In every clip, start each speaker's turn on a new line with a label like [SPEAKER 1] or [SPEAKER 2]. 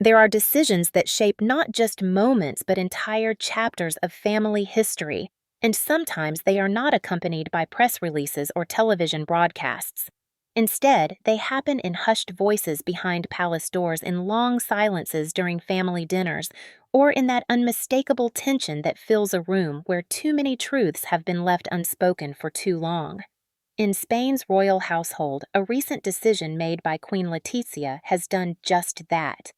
[SPEAKER 1] There are decisions that shape not just moments but entire chapters of family history, and sometimes they are not accompanied by press releases or television broadcasts. Instead, they happen in hushed voices behind palace doors, in long silences during family dinners, or in that unmistakable tension that fills a room where too many truths have been left unspoken for too long. In Spain's royal household, a recent decision made by Queen Letizia has done just that: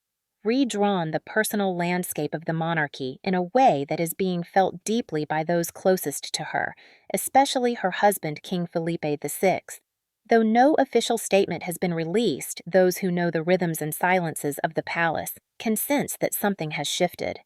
[SPEAKER 1] redrawn the personal landscape of the monarchy in a way that is being felt deeply by those closest to her, especially her husband, King Felipe VI. Though no official statement has been released, those who know the rhythms and silences of the palace can sense that something has shifted.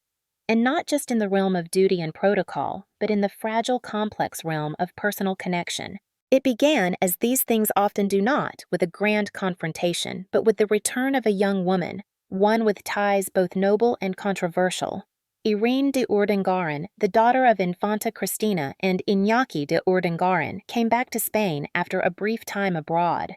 [SPEAKER 1] And not just in the realm of duty and protocol, but in the fragile, complex realm of personal connection. It began, as these things often do not, with a grand confrontation, but with the return of a young woman, one with ties both noble and controversial. Irene de Urdangarin, the daughter of Infanta Cristina and Iñaki de Urdangarin, came back to Spain after a brief time abroad.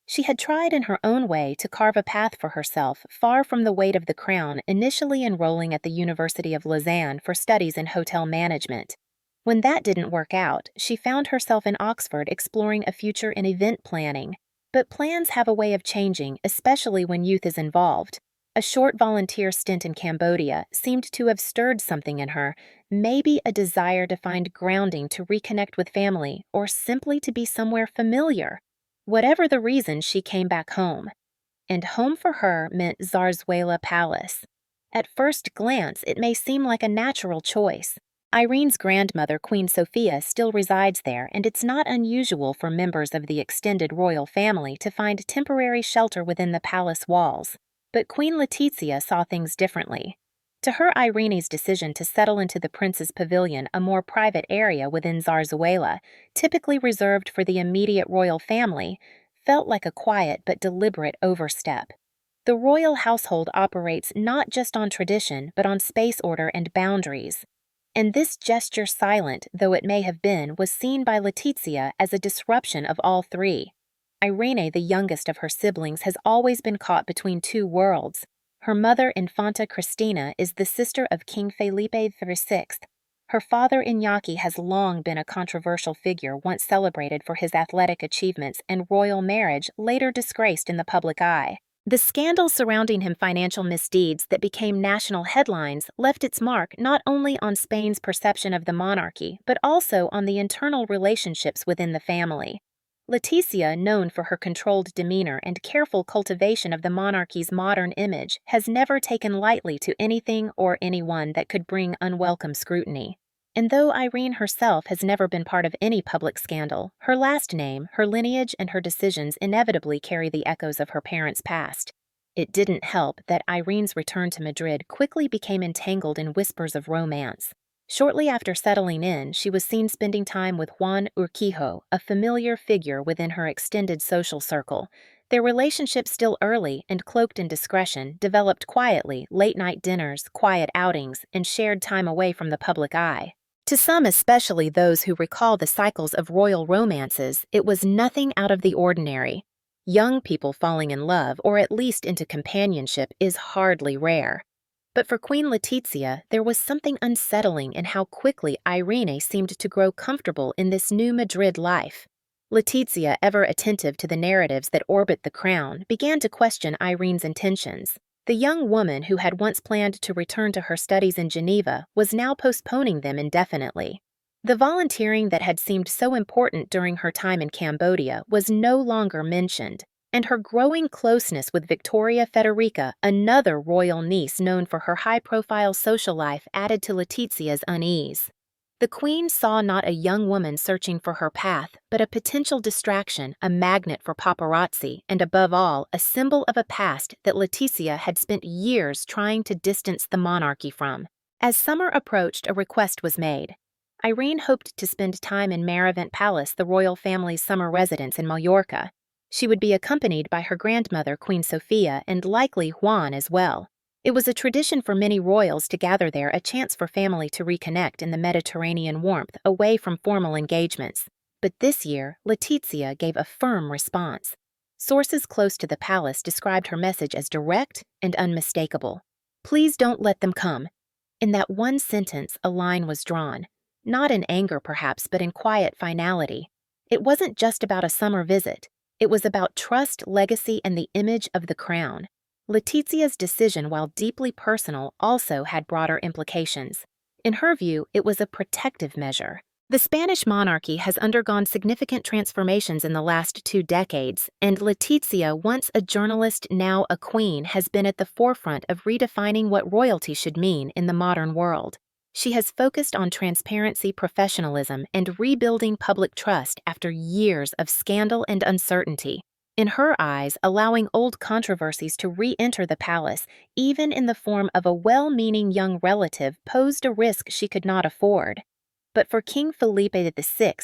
[SPEAKER 1] She had tried in her own way to carve a path for herself far from the weight of the crown, initially enrolling at the University of Lausanne for studies in hotel management. When that didn't work out, she found herself in Oxford exploring a future in event planning. But plans have a way of changing, especially when youth is involved. A short volunteer stint in Cambodia seemed to have stirred something in her, maybe a desire to find grounding, to reconnect with family, or simply to be somewhere familiar. Whatever the reason, she came back home. And home for her meant Zarzuela Palace. At first glance, it may seem like a natural choice. Irene's grandmother, Queen Sophia, still resides there, and it's not unusual for members of the extended royal family to find temporary shelter within the palace walls. But Queen Letizia saw things differently. To her, Irene's decision to settle into the prince's pavilion, a more private area within Zarzuela, typically reserved for the immediate royal family, felt like a quiet but deliberate overstep. The royal household operates not just on tradition, but on space order and boundaries. And this gesture, silent though it may have been, was seen by Letizia as a disruption of all three. Irene, the youngest of her siblings, has always been caught between two worlds. Her mother, Infanta Cristina, is the sister of King Felipe VI. Her father, Iñaki, has long been a controversial figure, once celebrated for his athletic achievements and royal marriage, later disgraced in the public eye. The scandal surrounding his financial misdeeds that became national headlines left its mark not only on Spain's perception of the monarchy, but also on the internal relationships within the family. Letizia, known for her controlled demeanor and careful cultivation of the monarchy's modern image, has never taken lightly to anything or anyone that could bring unwelcome scrutiny. And though Irene herself has never been part of any public scandal, her last name, her lineage, and her decisions inevitably carry the echoes of her parents' past. It didn't help that Irene's return to Madrid quickly became entangled in whispers of romance. Shortly after settling in, she was seen spending time with Juan Urquijo, a familiar figure within her extended social circle. Their relationship, still early and cloaked in discretion, developed quietly: late-night dinners, quiet outings, and shared time away from the public eye. To some, especially those who recall the cycles of royal romances, it was nothing out of the ordinary. Young people falling in love, or at least into companionship, is hardly rare. But for Queen Letizia, there was something unsettling in how quickly Irene seemed to grow comfortable in this new Madrid life. Letizia, ever attentive to the narratives that orbit the crown, began to question Irene's intentions. The young woman who had once planned to return to her studies in Geneva was now postponing them indefinitely. The volunteering that had seemed so important during her time in Cambodia was no longer mentioned, and her growing closeness with Victoria Federica, another royal niece known for her high-profile social life, added to Letizia's unease. The queen saw not a young woman searching for her path, but a potential distraction, a magnet for paparazzi, and above all, a symbol of a past that Letizia had spent years trying to distance the monarchy from. As summer approached, a request was made. Irene hoped to spend time in Meravent Palace, the royal family's summer residence in Mallorca. She would be accompanied by her grandmother, Queen Sophia, and likely Juan as well. It was a tradition for many royals to gather there, a chance for family to reconnect in the Mediterranean warmth away from formal engagements. But this year, Letizia gave a firm response. Sources close to the palace described her message as direct and unmistakable. Please don't let them come. In that one sentence, a line was drawn. Not in anger, perhaps, but in quiet finality. It wasn't just about a summer visit. It was about trust, legacy, and the image of the crown. Letizia's decision, while deeply personal, also had broader implications. In her view, it was a protective measure. The Spanish monarchy has undergone significant transformations in the last 2 decades, and Letizia, once a journalist, now a queen, has been at the forefront of redefining what royalty should mean in the modern world. She has focused on transparency, professionalism, and rebuilding public trust after years of scandal and uncertainty. In her eyes, allowing old controversies to re-enter the palace, even in the form of a well-meaning young relative, posed a risk she could not afford. But for King Felipe VI,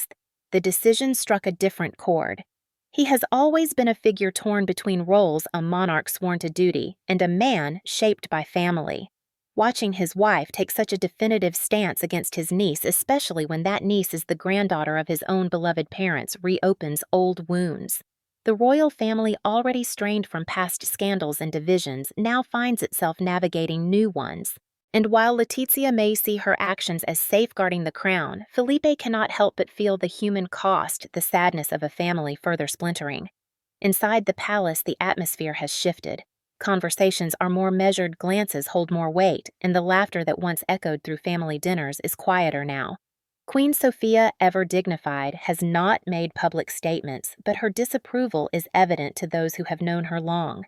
[SPEAKER 1] the decision struck a different chord. He has always been a figure torn between roles, a monarch sworn to duty, and a man shaped by family. Watching his wife take such a definitive stance against his niece, especially when that niece is the granddaughter of his own beloved parents, reopens old wounds. The royal family, already strained from past scandals and divisions, now finds itself navigating new ones. And while Letizia may see her actions as safeguarding the crown, Felipe cannot help but feel the human cost, the sadness of a family further splintering. Inside the palace, the atmosphere has shifted. Conversations are more measured, glances hold more weight, and the laughter that once echoed through family dinners is quieter now. Queen Sophia, ever dignified, has not made public statements, but her disapproval is evident to those who have known her long.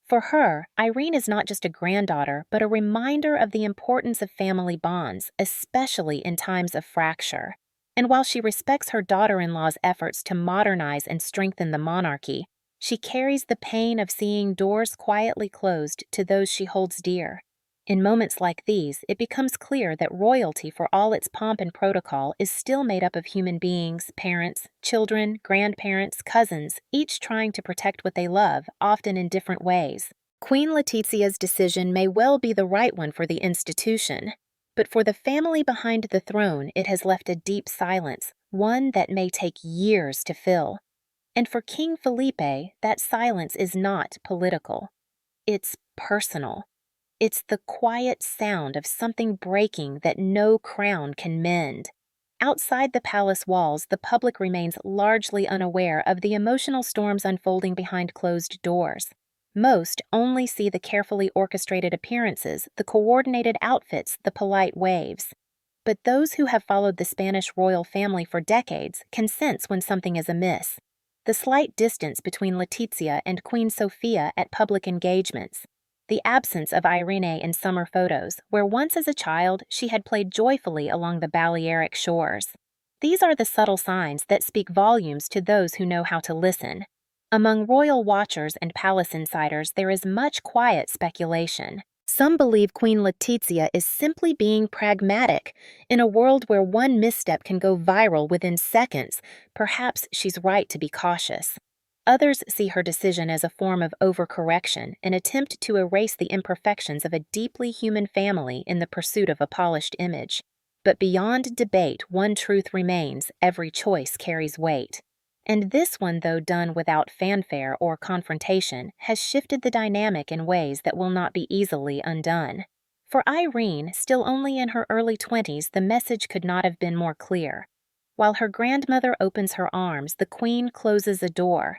[SPEAKER 1] For her, Irene is not just a granddaughter, but a reminder of the importance of family bonds, especially in times of fracture. And while she respects her daughter-in-law's efforts to modernize and strengthen the monarchy, she carries the pain of seeing doors quietly closed to those she holds dear. In moments like these, it becomes clear that royalty, for all its pomp and protocol, is still made up of human beings, parents, children, grandparents, cousins, each trying to protect what they love, often in different ways. Queen Letizia's decision may well be the right one for the institution, but for the family behind the throne, it has left a deep silence, one that may take years to fill. And for King Felipe, that silence is not political. It's personal. It's the quiet sound of something breaking that no crown can mend. Outside the palace walls, the public remains largely unaware of the emotional storms unfolding behind closed doors. Most only see the carefully orchestrated appearances, the coordinated outfits, the polite waves. But those who have followed the Spanish royal family for decades can sense when something is amiss. The slight distance between Letizia and Queen Sophia at public engagements. The absence of Irene in summer photos, where once as a child she had played joyfully along the Balearic shores. These are the subtle signs that speak volumes to those who know how to listen. Among royal watchers and palace insiders, there is much quiet speculation. Some believe Queen Letizia is simply being pragmatic. In a world where one misstep can go viral within seconds, perhaps she's right to be cautious. Others see her decision as a form of overcorrection, an attempt to erase the imperfections of a deeply human family in the pursuit of a polished image. But beyond debate, one truth remains: every choice carries weight. And this one, though done without fanfare or confrontation, has shifted the dynamic in ways that will not be easily undone. For Irene, still only in her early 20s, the message could not have been more clear. While her grandmother opens her arms, the Queen closes a door.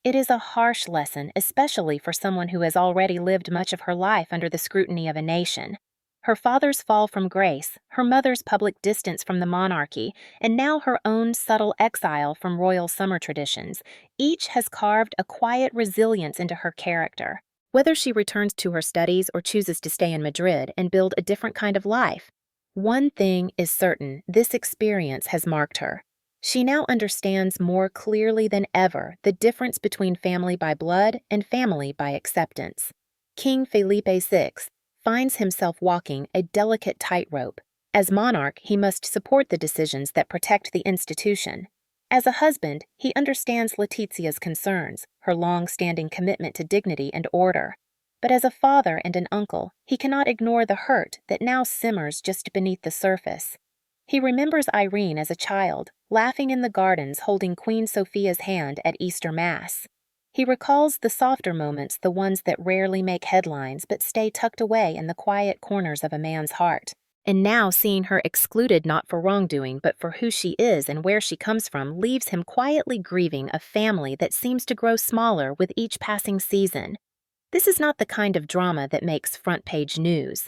[SPEAKER 1] It is a harsh lesson, especially for someone who has already lived much of her life under the scrutiny of a nation. Her father's fall from grace, her mother's public distance from the monarchy, and now her own subtle exile from royal summer traditions, each has carved a quiet resilience into her character. Whether she returns to her studies or chooses to stay in Madrid and build a different kind of life, one thing is certain: this experience has marked her. She now understands more clearly than ever the difference between family by blood and family by acceptance. King Felipe VI finds himself walking a delicate tightrope. As monarch, he must support the decisions that protect the institution. As a husband, he understands Letizia's concerns, her long-standing commitment to dignity and order. But as a father and an uncle, he cannot ignore the hurt that now simmers just beneath the surface. He remembers Irene as a child, laughing in the gardens holding Queen Sophia's hand at Easter Mass. He recalls the softer moments, the ones that rarely make headlines but stay tucked away in the quiet corners of a man's heart. And now seeing her excluded not for wrongdoing but for who she is and where she comes from leaves him quietly grieving a family that seems to grow smaller with each passing season. This is not the kind of drama that makes front-page news.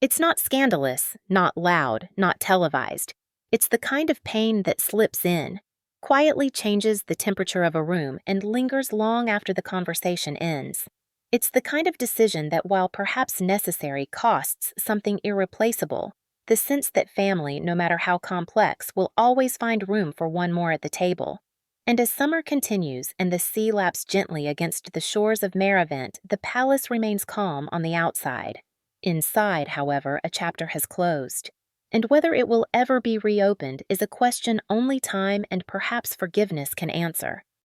[SPEAKER 1] It's not scandalous, not loud, not televised. It's the kind of pain that slips in, quietly changes the temperature of a room, and lingers long after the conversation ends. It's the kind of decision that, while perhaps necessary, costs something irreplaceable. The sense that family, no matter how complex, will always find room for one more at the table. And as summer continues and the sea laps gently against the shores of Maravent, the palace remains calm on the outside. Inside, however, a chapter has closed. And whether it will ever be reopened is a question only time and perhaps forgiveness can answer.